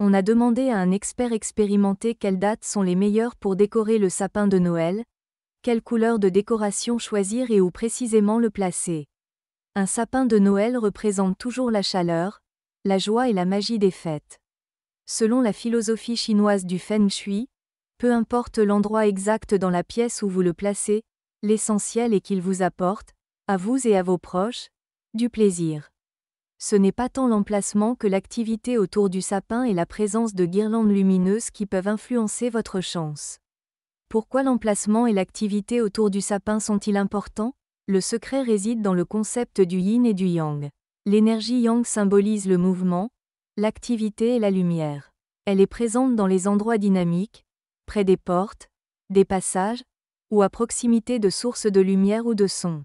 On a demandé à un expert expérimenté quelles dates sont les meilleures pour décorer le sapin de Noël, quelle couleur de décoration choisir et où précisément le placer. Un sapin de Noël représente toujours la chaleur, la joie et la magie des fêtes. Selon la philosophie chinoise du Feng Shui, peu importe l'endroit exact dans la pièce où vous le placez, l'essentiel est qu'il vous apporte, à vous et à vos proches, du plaisir. Ce n'est pas tant l'emplacement que l'activité autour du sapin et la présence de guirlandes lumineuses qui peuvent influencer votre chance. Pourquoi l'emplacement et l'activité autour du sapin sont-ils importants ? Le secret réside dans le concept du yin et du yang. L'énergie yang symbolise le mouvement, l'activité et la lumière. Elle est présente dans les endroits dynamiques, près des portes, des passages, ou à proximité de sources de lumière ou de son.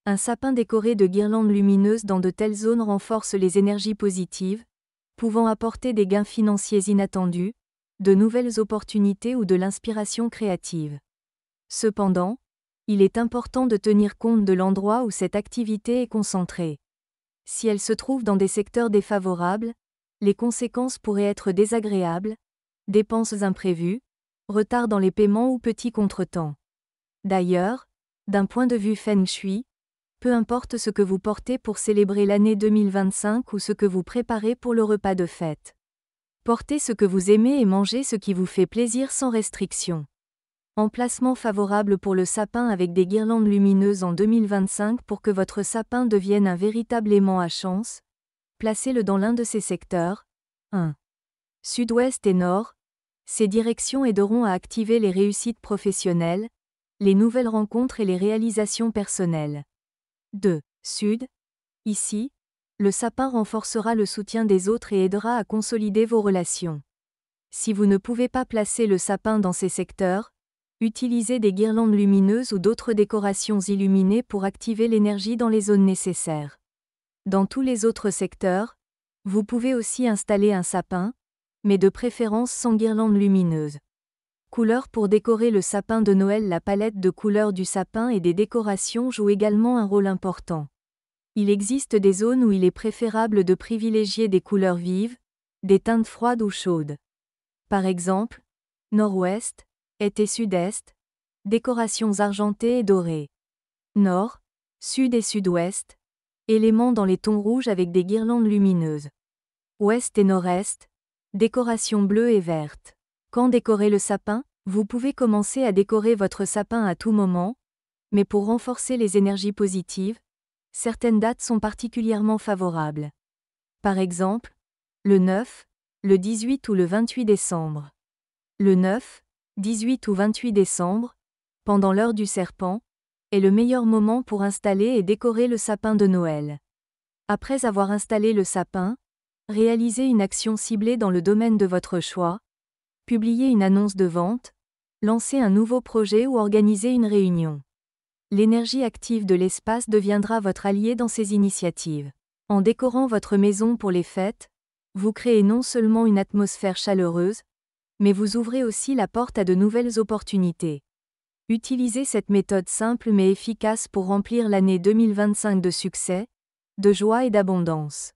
Un sapin décoré de guirlandes lumineuses dans de telles zones renforce les énergies positives, pouvant apporter des gains financiers inattendus, de nouvelles opportunités ou de l'inspiration créative. Cependant, il est important de tenir compte de l'endroit où cette activité est concentrée. Si elle se trouve dans des secteurs défavorables, les conséquences pourraient être désagréables, dépenses imprévues, retard dans les paiements ou petits contretemps. D'ailleurs, d'un point de vue Feng Shui, peu importe ce que vous portez pour célébrer l'année 2025 ou ce que vous préparez pour le repas de fête. Portez ce que vous aimez et mangez ce qui vous fait plaisir sans restriction. Emplacement favorable pour le sapin avec des guirlandes lumineuses en 2025 pour que votre sapin devienne un véritable aimant à chance. Placez-le dans l'un de ces secteurs. 1. Sud-ouest et nord. Ces directions aideront à activer les réussites professionnelles, les nouvelles rencontres et les réalisations personnelles. 2. Sud. Ici, le sapin renforcera le soutien des autres et aidera à consolider vos relations. Si vous ne pouvez pas placer le sapin dans ces secteurs, utilisez des guirlandes lumineuses ou d'autres décorations illuminées pour activer l'énergie dans les zones nécessaires. Dans tous les autres secteurs, vous pouvez aussi installer un sapin, mais de préférence sans guirlandes lumineuses. Couleurs pour décorer le sapin de Noël. La palette de couleurs du sapin et des décorations joue également un rôle important. Il existe des zones où il est préférable de privilégier des couleurs vives, des teintes froides ou chaudes. Par exemple, nord-ouest, est et sud-est, décorations argentées et dorées. Nord, sud et sud-ouest, éléments dans les tons rouges avec des guirlandes lumineuses. Ouest et nord-est, décorations bleues et vertes. Quand décorer le sapin ? Vous pouvez commencer à décorer votre sapin à tout moment, mais pour renforcer les énergies positives, certaines dates sont particulièrement favorables. Par exemple, le 9, le 18 ou le 28 décembre. Le 9, 18 ou 28 décembre, pendant l'heure du serpent, est le meilleur moment pour installer et décorer le sapin de Noël. Après avoir installé le sapin, réalisez une action ciblée dans le domaine de votre choix, publiez une annonce de vente, lancez un nouveau projet ou organisez une réunion. L'énergie active de l'espace deviendra votre allié dans ces initiatives. En décorant votre maison pour les fêtes, vous créez non seulement une atmosphère chaleureuse, mais vous ouvrez aussi la porte à de nouvelles opportunités. Utilisez cette méthode simple mais efficace pour remplir l'année 2025 de succès, de joie et d'abondance.